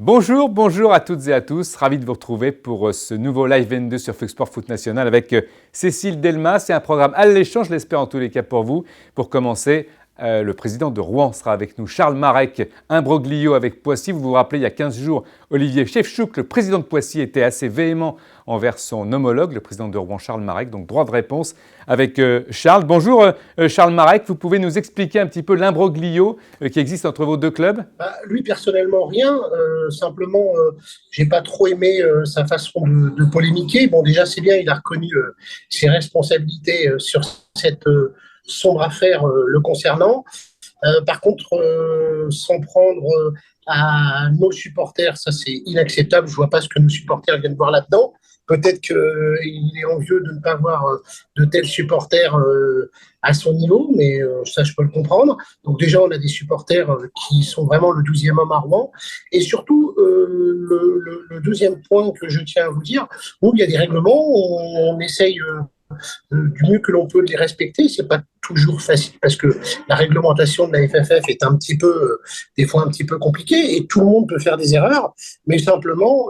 Bonjour à toutes et à tous. Ravi de vous retrouver pour ce nouveau Live 22 sur Fox Sport Foot National avec Cécile Delmas. C'est un programme alléchant, je l'espère en tous les cas pour vous. Pour commencer, le président de Rouen sera avec nous, Charles Marek, imbroglio avec Poissy. Vous vous rappelez, il y a 15 jours, Olivier Chefchouk, le président de Poissy, était assez véhément envers son homologue, le président de Rouen, Charles Marek. Donc droit de réponse avec Charles. Bonjour Charles Marek, vous pouvez nous expliquer un petit peu l'imbroglio qui existe entre vos deux clubs ? Lui, personnellement, rien. Simplement, j'ai pas trop aimé sa façon de polémiquer. Bon, déjà, c'est bien, il a reconnu ses responsabilités sur cette sombre affaire le concernant. Par contre, s'en prendre à nos supporters, ça, c'est inacceptable. Je vois pas ce que nos supporters viennent voir là-dedans. Peut-être qu'il est envieux de ne pas avoir de tels supporters à son niveau, mais ça, je peux le comprendre. Donc déjà, on a des supporters qui sont vraiment le 12e homme à Rouen. Et surtout, le deuxième point que je tiens à vous dire, où il y a des règlements, on essaye du mieux que l'on peut de les respecter. C'est pas toujours facile parce que la réglementation de la FFF est un petit peu, des fois un petit peu compliquée et tout le monde peut faire des erreurs, mais simplement,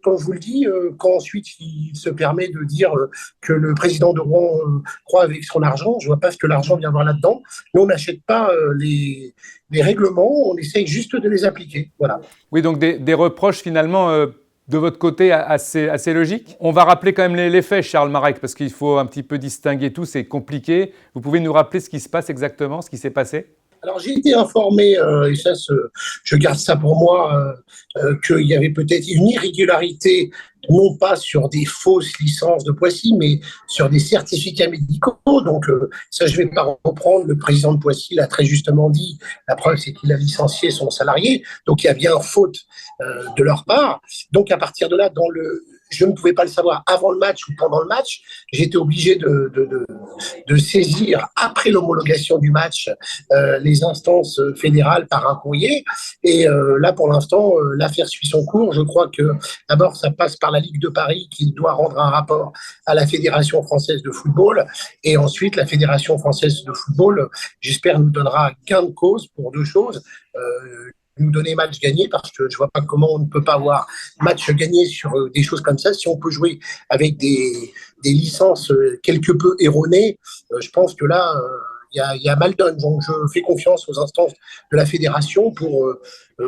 comme je vous le dis, quand ensuite il se permet de dire que le président de Rouen croit avec son argent, je ne vois pas ce que l'argent vient voir là-dedans. Nous, on n'achète pas les règlements, on essaye juste de les appliquer. Voilà. Oui, donc des reproches finalement de votre côté assez logiques. On va rappeler quand même les faits, Charles Marek, parce qu'il faut un petit peu distinguer tout, c'est compliqué. Vous pouvez nous rappeler ce qui se passe exactement, ce qui s'est passé ? Alors, j'ai été informé, et ça, je garde ça pour moi, qu'il y avait peut-être une irrégularité, non pas sur des fausses licences de Poissy, mais sur des certificats médicaux. Donc, ça, je ne vais pas reprendre. Le président de Poissy l'a très justement dit. La preuve, c'est qu'il a licencié son salarié. Donc, il y a bien faute de leur part. Donc, à partir de là, je ne pouvais pas le savoir avant le match ou pendant le match. J'étais obligé de saisir, après l'homologation du match, les instances fédérales par un courrier. Et là, pour l'instant, l'affaire suit son cours. Je crois que d'abord, ça passe par la Ligue de Paris qui doit rendre un rapport à la Fédération française de football. Et ensuite, la Fédération française de football, j'espère, nous donnera gain de cause pour deux choses. Nous donner match gagné, parce que je vois pas comment on ne peut pas avoir match gagné sur des choses comme ça. Si on peut jouer avec des licences quelque peu erronées, je pense que là, il y a mal donne. Donc, je fais confiance aux instances de la fédération pour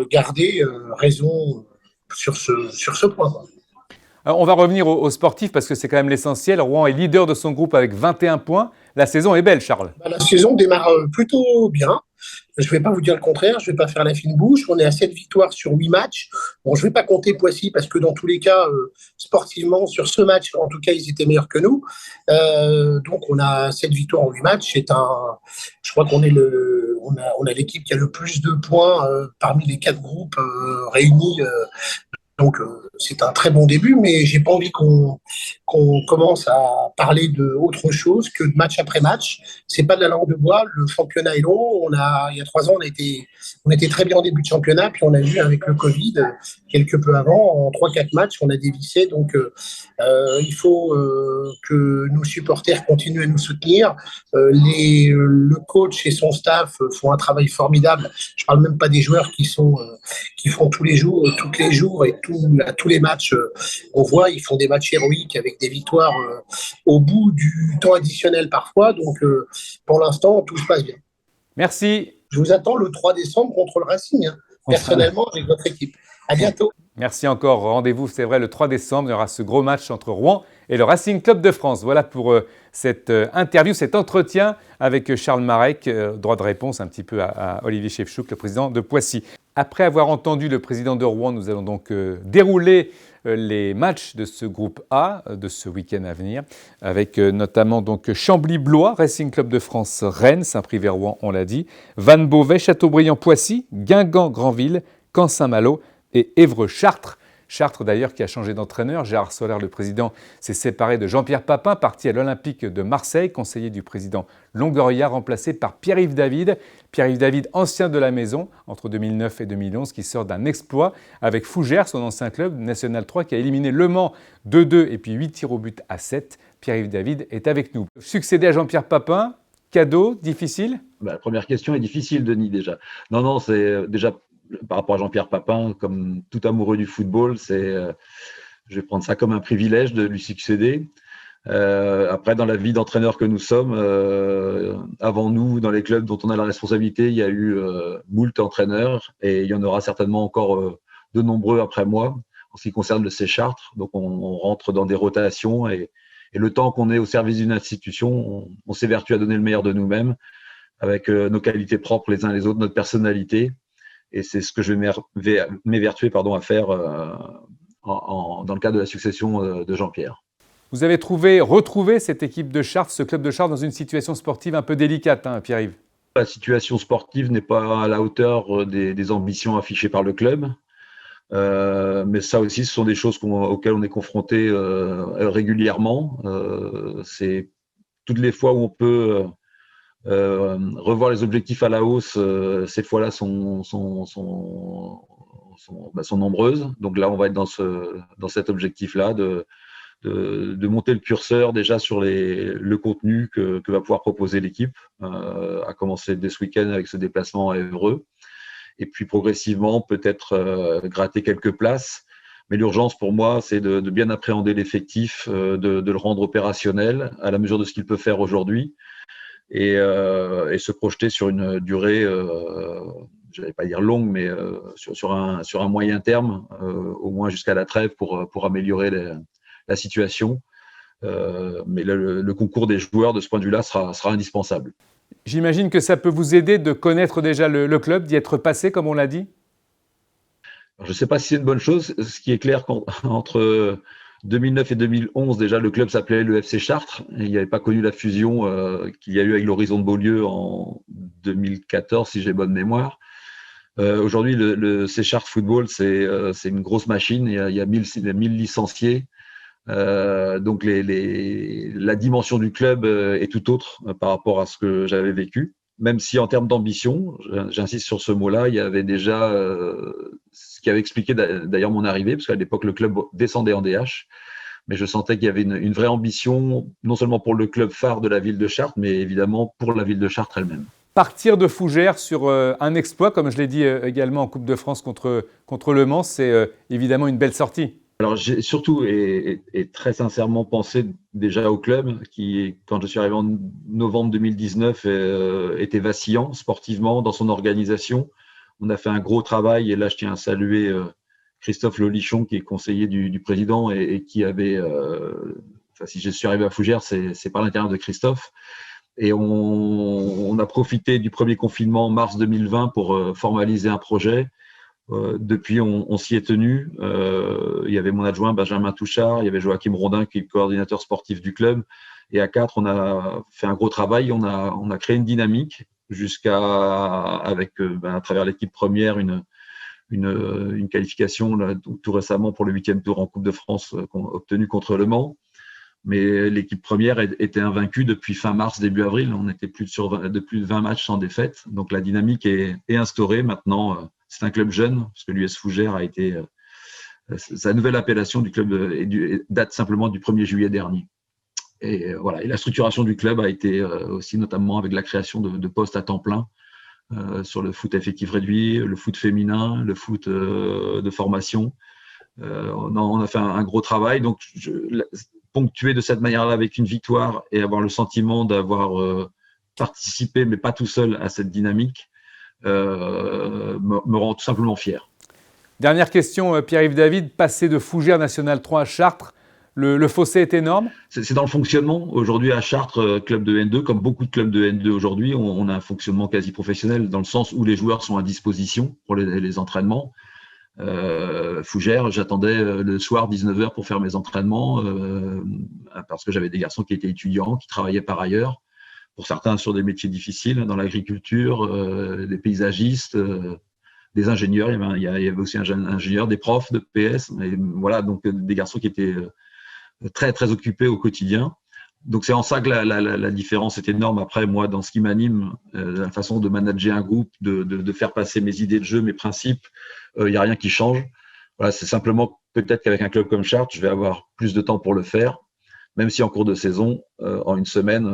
garder raison sur ce point. Alors, on va revenir aux sportifs parce que c'est quand même l'essentiel. Rouen est leader de son groupe avec 21 points. La saison est belle, Charles. La saison démarre plutôt bien. Je ne vais pas vous dire le contraire, je ne vais pas faire la fine bouche. On est à 7 victoires sur 8 matchs. Bon, je ne vais pas compter Poissy parce que dans tous les cas, sportivement, sur ce match, en tout cas, ils étaient meilleurs que nous. Donc, on a 7 victoires en 8 matchs. Je crois qu'on est on a l'équipe qui a le plus de points parmi les 4 groupes réunis. Donc, c'est un très bon début, mais j'ai pas envie qu'on commence à parler de autre chose que de match après match. C'est pas de la langue de bois. Le championnat est long. Il y a 3 ans, on était très bien en début de championnat, puis on a vu avec le Covid, quelque peu avant, en 3-4 matchs, on a dévissé. Donc, il faut que nos supporters continuent à nous soutenir. Le coach et son staff font un travail formidable. Je parle même pas des joueurs qui font tous les jours et à tous les matchs, on voit, ils font des matchs héroïques avec des victoires au bout du temps additionnel parfois. Donc, pour l'instant, tout se passe bien. Merci. Je vous attends le 3 décembre contre le Racing, personnellement, avec votre équipe. À bientôt. Merci encore. Rendez-vous, c'est vrai, le 3 décembre. Il y aura ce gros match entre Rouen et le Racing Club de France. Voilà pour cette interview, cet entretien avec Charles Marek. Droit de réponse un petit peu à Olivier Chefchouk, le président de Poissy. Après avoir entendu le président de Rouen, nous allons donc dérouler les matchs de ce groupe A de ce week-end à venir, avec notamment donc Chambly-Blois, Racing Club de France, Rennes, Saint-Privé-Rouen, on l'a dit, Vannes-Beauvais, Châteaubriand-Poissy, Guingamp-Granville, Caen-Saint-Malo et Évreux-Chartres. Chartres d'ailleurs qui a changé d'entraîneur. Gérard Soler, le président, s'est séparé de Jean-Pierre Papin, parti à l'Olympique de Marseille, conseiller du président Longoria, remplacé par Pierre-Yves David. Pierre-Yves David, ancien de la maison entre 2009 et 2011, qui sort d'un exploit avec Fougères, son ancien club, National 3, qui a éliminé Le Mans 2-2 et puis 8 tirs au but à 7. Pierre-Yves David est avec nous. Succéder à Jean-Pierre Papin, cadeau, difficile ? La première question est difficile, Denis, déjà. Non, c'est déjà par rapport à Jean-Pierre Papin, comme tout amoureux du football, je vais prendre ça comme un privilège de lui succéder. Après, dans la vie d'entraîneur que nous sommes, avant nous, dans les clubs dont on a la responsabilité, il y a eu moult entraîneurs et il y en aura certainement encore de nombreux après moi en ce qui concerne le C Chartres. Donc, on rentre dans des rotations et le temps qu'on est au service d'une institution, on s'évertue à donner le meilleur de nous-mêmes avec nos qualités propres les uns les autres, notre personnalité. Et c'est ce que je vais m'évertuer à faire dans le cadre de la succession de Jean-Pierre. Vous avez retrouvé cette équipe de Chartres, ce club de Chartres, dans une situation sportive un peu délicate, hein, Pierre-Yves. La situation sportive n'est pas à la hauteur des ambitions affichées par le club. Mais ça aussi, ce sont des choses auxquelles on est confronté régulièrement. C'est toutes les fois où on peut revoir les objectifs à la hausse, ces fois-là sont nombreuses. Donc là, on va être dans cet objectif-là de monter le curseur déjà sur le contenu que va pouvoir proposer l'équipe, à commencer dès ce week-end avec ce déplacement à Évreux. Et puis progressivement, peut-être gratter quelques places. Mais l'urgence pour moi, c'est de bien appréhender l'effectif, de le rendre opérationnel à la mesure de ce qu'il peut faire aujourd'hui et se projeter sur une durée, je n'allais pas dire longue, mais sur un moyen terme, au moins jusqu'à la trêve pour améliorer la situation. Mais le concours des joueurs, de ce point de vue-là, sera indispensable. J'imagine que ça peut vous aider de connaître déjà le club, d'y être passé, comme on l'a dit. Alors, je ne sais pas si c'est une bonne chose. Ce qui est clair, entre 2009 et 2011, déjà, le club s'appelait le FC Chartres. Et il n'avait pas connu la fusion qu'il y a eu avec l'Horizon de Beaulieu en 2014, si j'ai bonne mémoire. Aujourd'hui, le C Chartres Football, c'est une grosse machine. Il y a 1000 licenciés. Donc la dimension du club est tout autre par rapport à ce que j'avais vécu, même si en termes d'ambition, j'insiste sur ce mot-là, il y avait déjà ce qui avait expliqué d'ailleurs mon arrivée, parce qu'à l'époque le club descendait en DH, mais je sentais qu'il y avait une vraie ambition, non seulement pour le club phare de la ville de Chartres, mais évidemment pour la ville de Chartres elle-même. Partir de Fougères sur un exploit, comme je l'ai dit également en Coupe de France contre Le Mans, c'est évidemment une belle sortie. Alors, j'ai surtout et très sincèrement pensé déjà au club qui, quand je suis arrivé en novembre 2019, était vacillant sportivement dans son organisation. On a fait un gros travail et là, je tiens à saluer Christophe Lolichon, qui est conseiller du président et qui avait, si je suis arrivé à Fougères, c'est par l'intérieur de Christophe. Et on a profité du premier confinement en mars 2020 pour formaliser un projet. Depuis, on s'y est tenu. Il y avait mon adjoint Benjamin Touchard, il y avait Joachim Rondin qui est le coordinateur sportif du club. Et à 4, on a fait un gros travail. On a créé une dynamique avec à travers l'équipe première une qualification là, tout récemment pour le 8e tour en Coupe de France obtenue contre Le Mans. Mais l'équipe première était invaincue depuis fin mars, début avril. On était plus de 20 matchs sans défaite. Donc la dynamique est instaurée maintenant. C'est un club jeune, parce que l'US Fougères a été sa nouvelle appellation du club date simplement du 1er juillet dernier. Et voilà. Et la structuration du club a été aussi notamment avec la création de postes à temps plein sur le foot effectif réduit, le foot féminin, le foot de formation. On a fait un gros travail. Donc, ponctuer de cette manière-là avec une victoire et avoir le sentiment d'avoir participé, mais pas tout seul, à cette dynamique, me rend tout simplement fier. Dernière question, Pierre-Yves David, passer de Fougères National 3 à Chartres, le fossé est énorme? C'est dans le fonctionnement. Aujourd'hui, à Chartres, club de N2, comme beaucoup de clubs de N2 aujourd'hui, on a un fonctionnement quasi professionnel dans le sens où les joueurs sont à disposition pour les entraînements. Fougères, j'attendais le soir 19h pour faire mes entraînements parce que j'avais des garçons qui étaient étudiants, qui travaillaient par ailleurs. Pour certains sur des métiers difficiles, dans l'agriculture, des paysagistes, des ingénieurs. Il y avait aussi un jeune ingénieur, des profs de PS. Et voilà, donc des garçons qui étaient très, très occupés au quotidien. Donc c'est en ça que la différence est énorme. Après, moi, dans ce qui m'anime, la façon de manager un groupe, de faire passer mes idées de jeu, mes principes, il n'y a rien qui change. Voilà, c'est simplement peut-être qu'avec un club comme Chartres, je vais avoir plus de temps pour le faire, même si en cours de saison, en une semaine,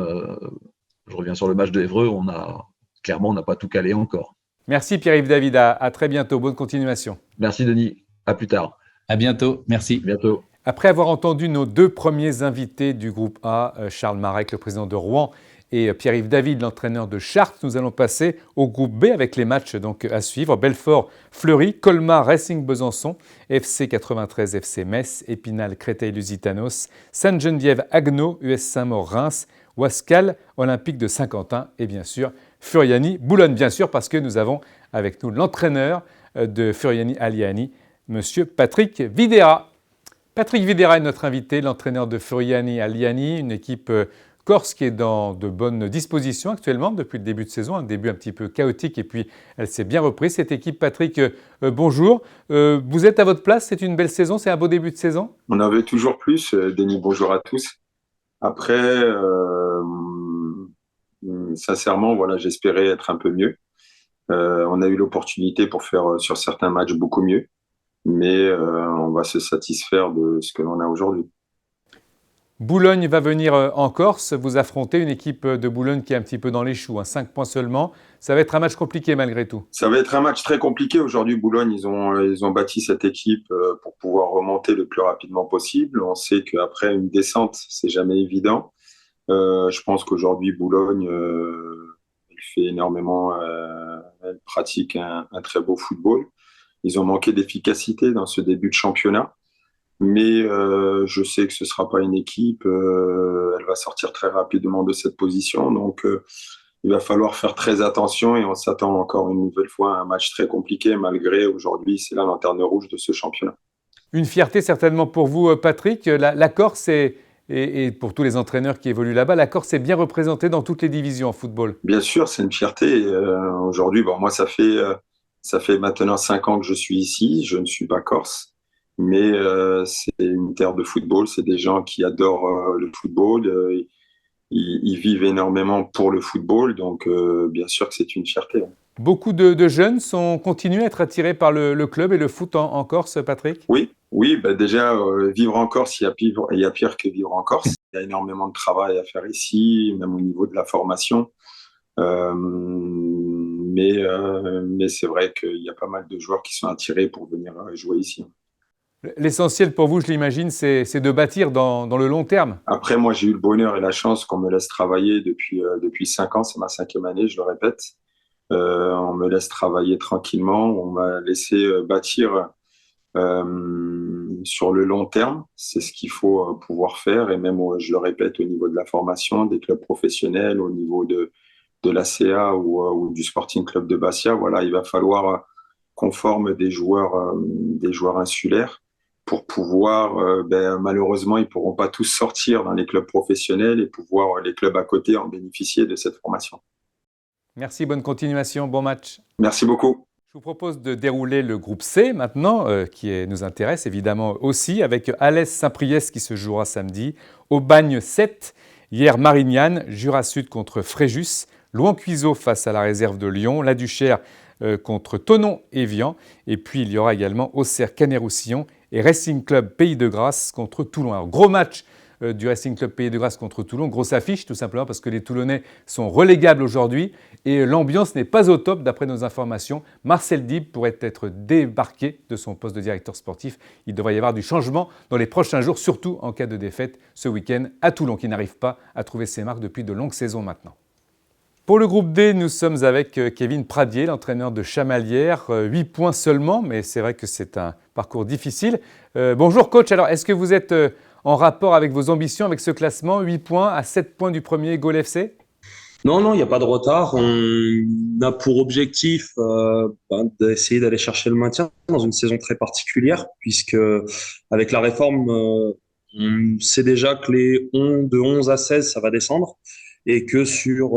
je reviens sur le match de Évreux, on n'a pas tout calé encore. Merci Pierre-Yves David, à très bientôt, bonne continuation. Merci Denis, à plus tard. À bientôt, merci. À bientôt. Après avoir entendu nos deux premiers invités du groupe A, Charles Marek, le président de Rouen, et Pierre-Yves David, l'entraîneur de Chartres, nous allons passer au groupe B avec les matchs donc à suivre. Belfort, Fleury, Colmar, Racing Besançon, FC 93, FC Metz, Épinal, Créteil-Lusitanos, Sainte-Geneviève, Haguenau, US Saint-Maur, Reims, Ouascal, Olympique de Saint-Quentin et bien sûr Furiani, Boulogne bien sûr parce que nous avons avec nous l'entraîneur de Furiani Aliani, Monsieur Patrick Videra. Patrick Videra est notre invité, l'entraîneur de Furiani Aliani, une équipe corse qui est dans de bonnes dispositions actuellement depuis le début de saison, un début un petit peu chaotique et puis elle s'est bien reprise. Cette équipe, Patrick, bonjour. Vous êtes à votre place, c'est une belle saison, c'est un beau début de saison? On avait toujours plus. Denis, bonjour à tous. Après, sincèrement, voilà, j'espérais être un peu mieux. On a eu l'opportunité pour faire sur certains matchs beaucoup mieux, mais on va se satisfaire de ce que l'on a aujourd'hui. Boulogne va venir en Corse, vous affrontez une équipe de Boulogne qui est un petit peu dans les choux, 5 points seulement. Ça va être un match compliqué malgré tout. Ça va être un match très compliqué aujourd'hui. Boulogne, ils ont bâti cette équipe pour pouvoir remonter le plus rapidement possible. On sait qu'après une descente, c'est jamais évident. Je pense qu'aujourd'hui, Boulogne, elle fait énormément, elle pratique un très beau football. Ils ont manqué d'efficacité dans ce début de championnat. Mais je sais que ce ne sera pas une équipe, elle va sortir très rapidement de cette position. Donc, il va falloir faire très attention et on s'attend encore une nouvelle fois à un match très compliqué, malgré aujourd'hui, c'est la lanterne rouge de ce championnat. Une fierté certainement pour vous, Patrick. La Corse et pour tous les entraîneurs qui évoluent là-bas, la Corse est bien représentée dans toutes les divisions en football. Bien sûr, c'est une fierté. Aujourd'hui, moi, ça fait maintenant 5 ans que je suis ici. Je ne suis pas corse. Mais c'est une terre de football, c'est des gens qui adorent le football, ils vivent énormément pour le football, donc bien sûr que c'est une fierté. Beaucoup de jeunes continuent à être attirés par le club et le foot en Corse, Patrick? Oui, déjà, vivre en Corse, il y a pire que vivre en Corse. Il y a énormément de travail à faire ici, même au niveau de la formation. Mais c'est vrai qu'il y a pas mal de joueurs qui sont attirés pour venir jouer ici. L'essentiel pour vous, je l'imagine, c'est de bâtir dans le long terme. Après, moi, j'ai eu le bonheur et la chance qu'on me laisse travailler depuis 5 ans. C'est ma 5e année, je le répète. On me laisse travailler tranquillement. On m'a laissé bâtir sur le long terme. C'est ce qu'il faut pouvoir faire. Et même, je le répète, au niveau de la formation, des clubs professionnels, au niveau de l'ACA ou du Sporting Club de Bastia, voilà, il va falloir qu'on forme des joueurs insulaires. Pour pouvoir, malheureusement, ils ne pourront pas tous sortir dans les clubs professionnels et pouvoir les clubs à côté en bénéficier de cette formation. Merci, bonne continuation, bon match. Merci beaucoup. Je vous propose de dérouler le groupe C maintenant, qui nous intéresse évidemment aussi, avec Alès Saint-Priest qui se jouera samedi, Aubagne 7, hier Marignane, Jura Sud contre Fréjus, Louan-Cuiseaux face à la réserve de Lyon, La Duchère contre Thonon-Évian, et puis il y aura également Auxerre-Canet-Roussillon et Racing Club Pays de Grasse contre Toulon. Alors, gros match du Racing Club Pays de Grasse contre Toulon, grosse affiche tout simplement parce que les Toulonnais sont relégables aujourd'hui et l'ambiance n'est pas au top d'après nos informations. Marcel Dib pourrait être débarqué de son poste de directeur sportif. Il devrait y avoir du changement dans les prochains jours, surtout en cas de défaite ce week-end à Toulon qui n'arrive pas à trouver ses marques depuis de longues saisons maintenant. Pour le groupe D, nous sommes avec Kevin Pradier, l'entraîneur de Chamalières. 8 points seulement, mais c'est vrai que c'est un parcours difficile. Bonjour coach, alors est-ce que vous êtes en rapport avec vos ambitions, avec ce classement? 8 points à 7 points du premier Gol FC? Non, il n'y a pas de retard. On a pour objectif d'essayer d'aller chercher le maintien dans une saison très particulière, puisque avec la réforme, on sait déjà que de 11 à 16, ça va descendre. Et que sur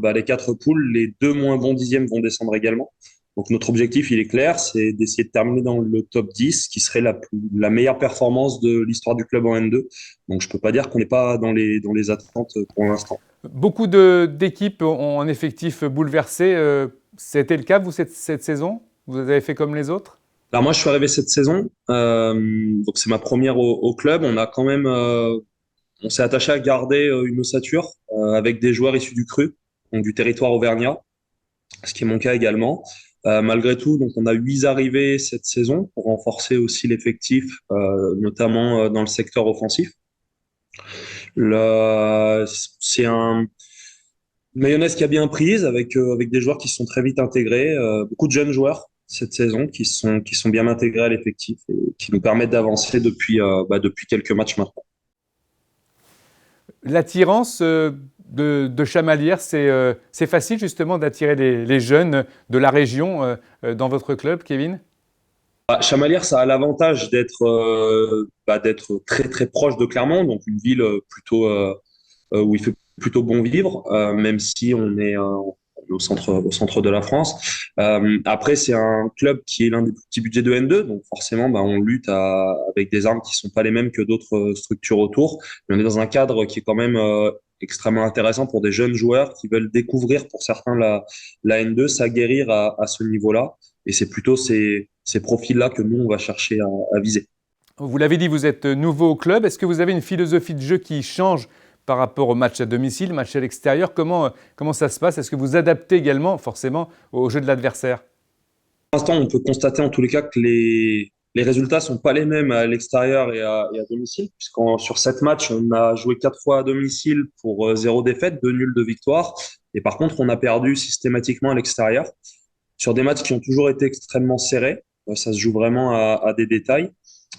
les 4 poules, les 2 moins bons dixièmes vont descendre également. Donc notre objectif, il est clair, c'est d'essayer de terminer dans le top 10, qui serait la meilleure performance de l'histoire du club en N2. Donc je ne peux pas dire qu'on n'est pas dans les attentes pour l'instant. Beaucoup d'équipes ont un effectif bouleversé. C'était le cas, vous, cette saison? Vous avez fait comme les autres? Alors moi, je suis arrivé cette saison. Donc c'est ma première au club. On a quand même... on s'est attaché à garder une ossature avec des joueurs issus du cru, donc du territoire auvergnat, ce qui est mon cas également. Malgré tout, donc on a 8 arrivées cette saison pour renforcer aussi l'effectif, notamment dans le secteur offensif. C'est un mayonnaise qui a bien prise avec des joueurs qui se sont très vite intégrés, beaucoup de jeunes joueurs cette saison qui sont bien intégrés à l'effectif et qui nous permettent d'avancer depuis quelques matchs maintenant. L'attirance de Chamalières, c'est facile justement d'attirer les jeunes de la région dans votre club, Kevin? Chamalières, ça a l'avantage d'être très très proche de Clermont, donc une ville où il fait plutôt bon vivre, même si on est au centre de la France. Après, c'est un club qui est l'un des plus petits budgets de N2, donc forcément, on lutte avec des armes qui sont pas les mêmes que d'autres structures autour. Mais on est dans un cadre qui est quand même extrêmement intéressant pour des jeunes joueurs qui veulent découvrir, pour certains, la N2, s'aguerrir à ce niveau-là. Et c'est plutôt ces profils-là que nous, on va chercher à viser. Vous l'avez dit, vous êtes nouveau au club. Est-ce que vous avez une philosophie de jeu qui change par rapport au match à domicile, match à l'extérieur? Comment ça se passe? Est-ce que vous adaptez également forcément au jeu de l'adversaire? Pour l'instant, on peut constater en tous les cas que les résultats ne sont pas les mêmes à l'extérieur et à domicile, sur 7 matchs, on a joué 4 fois à domicile pour 0 défaite, 2 nuls, 2 victoires. Et par contre, on a perdu systématiquement à l'extérieur. Sur des matchs qui ont toujours été extrêmement serrés, ça se joue vraiment à des détails.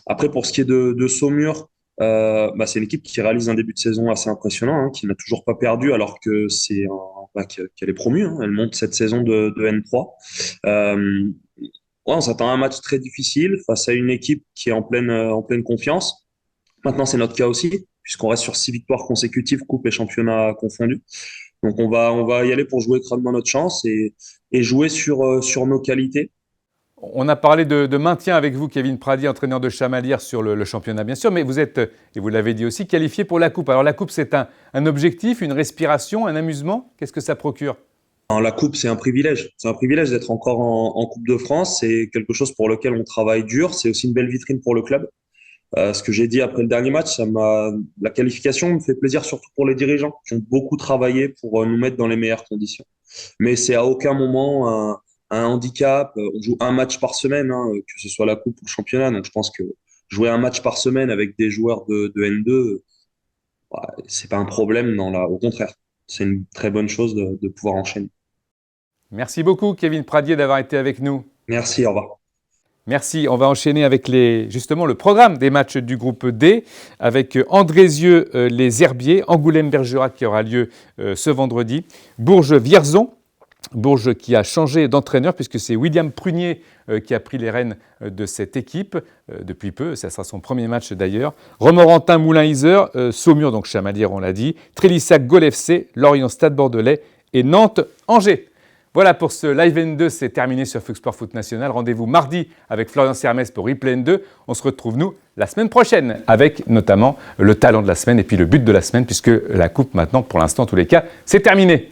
Après, pour ce qui est de Saumur, c'est une équipe qui réalise un début de saison assez impressionnant, qui n'a toujours pas perdu alors que qu'elle est promue. Elle monte cette saison de N3. On s'attend à un match très difficile face à une équipe qui est en pleine confiance. Maintenant, c'est notre cas aussi, puisqu'on reste sur 6 victoires consécutives, coupe et championnat confondus. Donc, on va y aller pour jouer crânement notre chance et jouer sur nos qualités. On a parlé de maintien avec vous, Kevin Prady, entraîneur de Chamalières sur le championnat, bien sûr, mais vous êtes, et vous l'avez dit aussi, qualifié pour la Coupe. Alors la Coupe, c'est un objectif, une respiration, un amusement? Qu'est-ce que ça procure? La Coupe, c'est un privilège. C'est un privilège d'être encore en Coupe de France. C'est quelque chose pour lequel on travaille dur. C'est aussi une belle vitrine pour le club. Ce que j'ai dit après le dernier match, la qualification me fait plaisir surtout pour les dirigeants qui ont beaucoup travaillé pour nous mettre dans les meilleures conditions. Mais c'est à aucun moment un handicap. On joue un match par semaine, que ce soit la Coupe ou le championnat. Donc je pense que jouer un match par semaine avec des joueurs de N2, c'est pas un problème. Au contraire, c'est une très bonne chose de pouvoir enchaîner. Merci beaucoup, Kevin Pradier, d'avoir été avec nous. Merci, au revoir. Merci. On va enchaîner avec justement le programme des matchs du groupe D avec Andrézieux, les Herbiers, Angoulême-Bergerac qui aura lieu ce vendredi, Bourges-Vierzon. Bourges qui a changé d'entraîneur puisque c'est William Prunier qui a pris les rênes de cette équipe depuis peu. Ça sera son premier match d'ailleurs. Romorantin-Moulin-Isère, Saumur, donc Chamalières, on l'a dit, Trélissac-Gol FC, Lorient-Stade Bordelais et Nantes-Angers. Voilà pour ce Live N2, c'est terminé sur Fox Sport Foot National. Rendez-vous mardi avec Florian Sermès pour Replay N2. On se retrouve, nous, la semaine prochaine avec notamment le talent de la semaine et puis le but de la semaine puisque la coupe maintenant, pour l'instant, en tous les cas, c'est terminé.